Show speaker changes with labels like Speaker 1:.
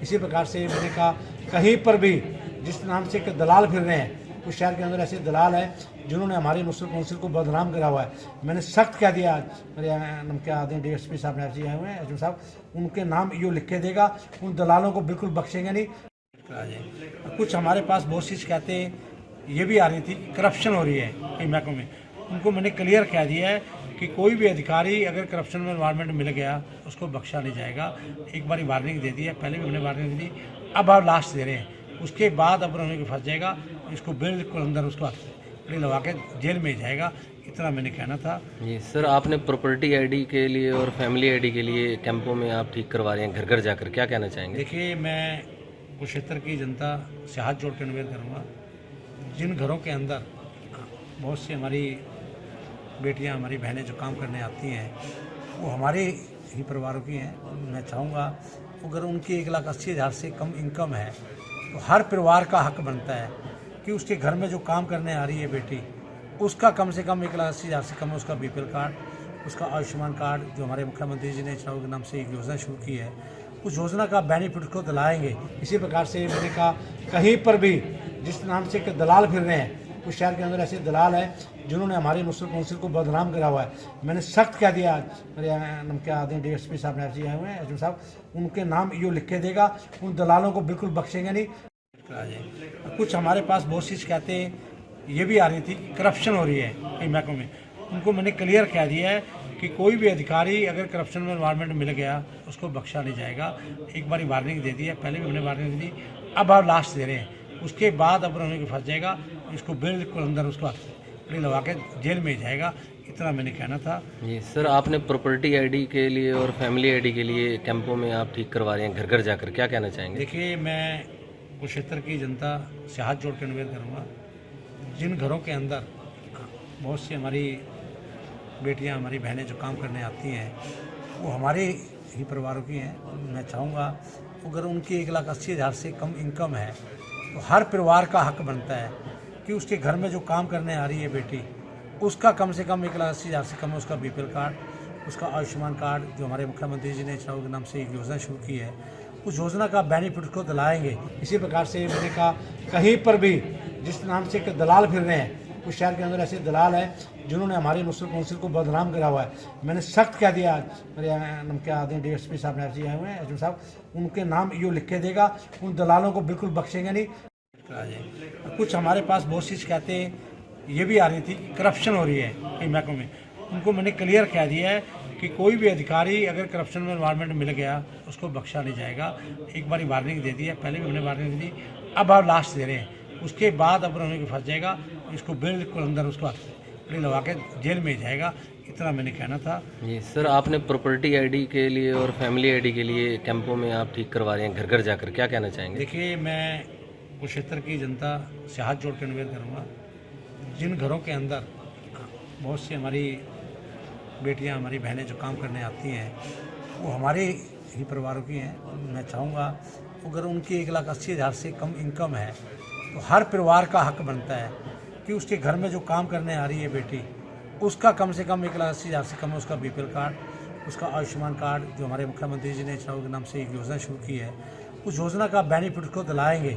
Speaker 1: इसी प्रकार से मैंने कहा कहीं पर भी जिस नाम से एक दलाल फिर रहे हैं, उस शहर के अंदर ऐसे दलाल हैं जिन्होंने हमारी मुस्लिम काउंसिल को बदनाम करा हुआ है। मैंने सख्त कह दिया, मेरे क्या आते हैं DSP साहब ने आए हुए हैं, एसपी साहब, उनके नाम यूँ लिख के देगा, उन दलालों को बिल्कुल बख्शेंगे नहीं। कुछ हमारे पास बहुत सी शिकायतें ये भी आ रही थी करप्शन हो रही है कई महकमों में। उनको मैंने क्लियर कह दिया है कि कोई भी अधिकारी अगर करप्शन में इन्वायरमेंट मिल गया उसको बख्शा नहीं जाएगा। एक बार वार्निंग दे दी है, पहले भी हमने वार्निंग दी, अब आप लास्ट दे रहे हैं, उसके बाद अब उन्होंने फंस जाएगा, इसको बिल्कुल अंदर उसको हथकड़ी लगा के जेल में जाएगा। इतना मैंने कहना था।
Speaker 2: जी सर, आपने प्रॉपर्टी आईडी के लिए और फैमिली आईडी के लिए कैंपों में आप ठीक करवा रहे हैं घर घर जाकर, क्या कहना चाहेंगे?
Speaker 1: देखिए, मैं कुरुक्षेत्र की जनता से हाथ जोड़ कर निवेदन करूँगा, जिन घरों के अंदर बहुत सी हमारी बेटियां, हमारी बहनें जो काम करने आती हैं, वो हमारे ही परिवारों की हैं। मैं चाहूँगा अगर उनकी 1,80,000 से कम इनकम है तो हर परिवार का हक बनता है कि उसके घर में जो काम करने आ रही है बेटी, उसका कम से कम 1,80,000 से कम उसका BPL कार्ड, उसका आयुष्मान कार्ड, जो हमारे मुख्यमंत्री जी ने चुनाव के नाम से एक योजना शुरू की है, उस योजना का बेनिफिट को दिलाएंगे। इसी प्रकार से मैंने कहा कहीं पर भी जिस नाम से एक दलाल फिर रहे हैं, उस शहर के अंदर ऐसे दलाल हैं जिन्होंने हमारी मुस्लिम काउंसिल को बदनाम करा हुआ है। मैंने सख्त कह दिया, मेरे क्या आते हैं DSP साहब ने आए हुए हैं, एसपी साहब, उनके नाम यूँ लिख के देगा, उन दलालों को बिल्कुल बख्शेंगे नहीं। कुछ हमारे पास बहुत सी शिकायतें ये भी आ रही थी करप्शन हो रही है कई महकमों में। उनको मैंने क्लियर कह दिया है कि कोई भी अधिकारी अगर करप्शन में इन्वायरमेंट मिल गया उसको बख्शा नहीं जाएगा। एक बार वार्निंग दे दी है, पहले भी हमने वार्निंग दी, अब आप लास्ट दे रहे हैं, उसके बाद अब उन्होंने फंस जाएगा, इसको बिल्कुल अंदर उसको हथकड़ी लगा के जेल में जाएगा। इतना मैंने कहना था।
Speaker 2: जी सर, आपने प्रॉपर्टी आईडी के लिए और फैमिली आईडी के लिए कैंपों में आप ठीक करवा रहे हैं घर घर जाकर, क्या कहना चाहेंगे?
Speaker 1: देखिए, मैं कुरुक्षेत्र की जनता से हाथ जोड़ कर निवेदन करूँगा, जिन घरों के अंदर बहुत सी हमारी बेटियां, हमारी बहनें जो काम करने आती हैं, वो हमारे ही परिवारों की हैं। मैं चाहूँगा अगर उनकी 1,80,000 से कम इनकम है तो हर परिवार का हक बनता है कि उसके घर में जो काम करने आ रही है बेटी, उसका कम से कम 1,80,000 से कम उसका BPL कार्ड, उसका आयुष्मान कार्ड, जो हमारे मुख्यमंत्री जी ने चुनाव के नाम से एक योजना शुरू की है, उस योजना का बेनिफिट को दिलाएंगे। इसी प्रकार से मैंने कहा कहीं पर भी जिस नाम से एक दलाल फिर रहे हैं, उस शहर के अंदर ऐसे दलाल हैं जिन्होंने हमारी मुस्लिम काउंसिल को बदनाम करा हुआ है। मैंने सख्त कह दिया, मेरे क्या आते हैं DSP साहब ने आए हुए हैं, एसपी साहब, उनके नाम यूँ लिख के देगा, उन दलालों को बिल्कुल बख्शेंगे नहीं। कुछ हमारे पास बहुत सी शिकायतें ये भी आ रही थी करप्शन हो रही है कई महकमों में। उनको मैंने क्लियर कह दिया है कि कोई भी अधिकारी अगर करप्शन में इन्वायरमेंट मिल गया उसको बख्शा नहीं जाएगा। एक बार वार्निंग दे दी है, पहले भी हमने वार्निंग दी, अब आप लास्ट दे रहे हैं, उसके बाद अब उन्होंने फंस जाएगा, इसको बिल्कुल अंदर उसको हथकड़ी लगा के जेल में जाएगा। इतना मैंने कहना था।
Speaker 2: जी सर, आपने प्रॉपर्टी आईडी के लिए और फैमिली आईडी के लिए कैंपों में आप ठीक करवा रहे हैं घर घर जाकर, क्या कहना चाहेंगे?
Speaker 1: देखिए, मैं कुरुक्षेत्र की जनता से हाथ जोड़ कर निवेदन करूँगा, जिन घरों के अंदर बहुत सी हमारी बेटियां, हमारी बहनें जो काम करने आती हैं, वो हमारे ही परिवारों की हैं। मैं चाहूँगा अगर उनकी 1,80,000 से कम इनकम है तो हर परिवार का हक बनता है कि उसके घर में जो काम करने आ रही है बेटी, उसका कम से कम 1,80,000 से कम उसका BPL कार्ड, उसका आयुष्मान कार्ड, जो हमारे मुख्यमंत्री जी ने चुनाव के नाम से एक योजना शुरू की है, उस योजना का बेनिफिट को दिलाएंगे।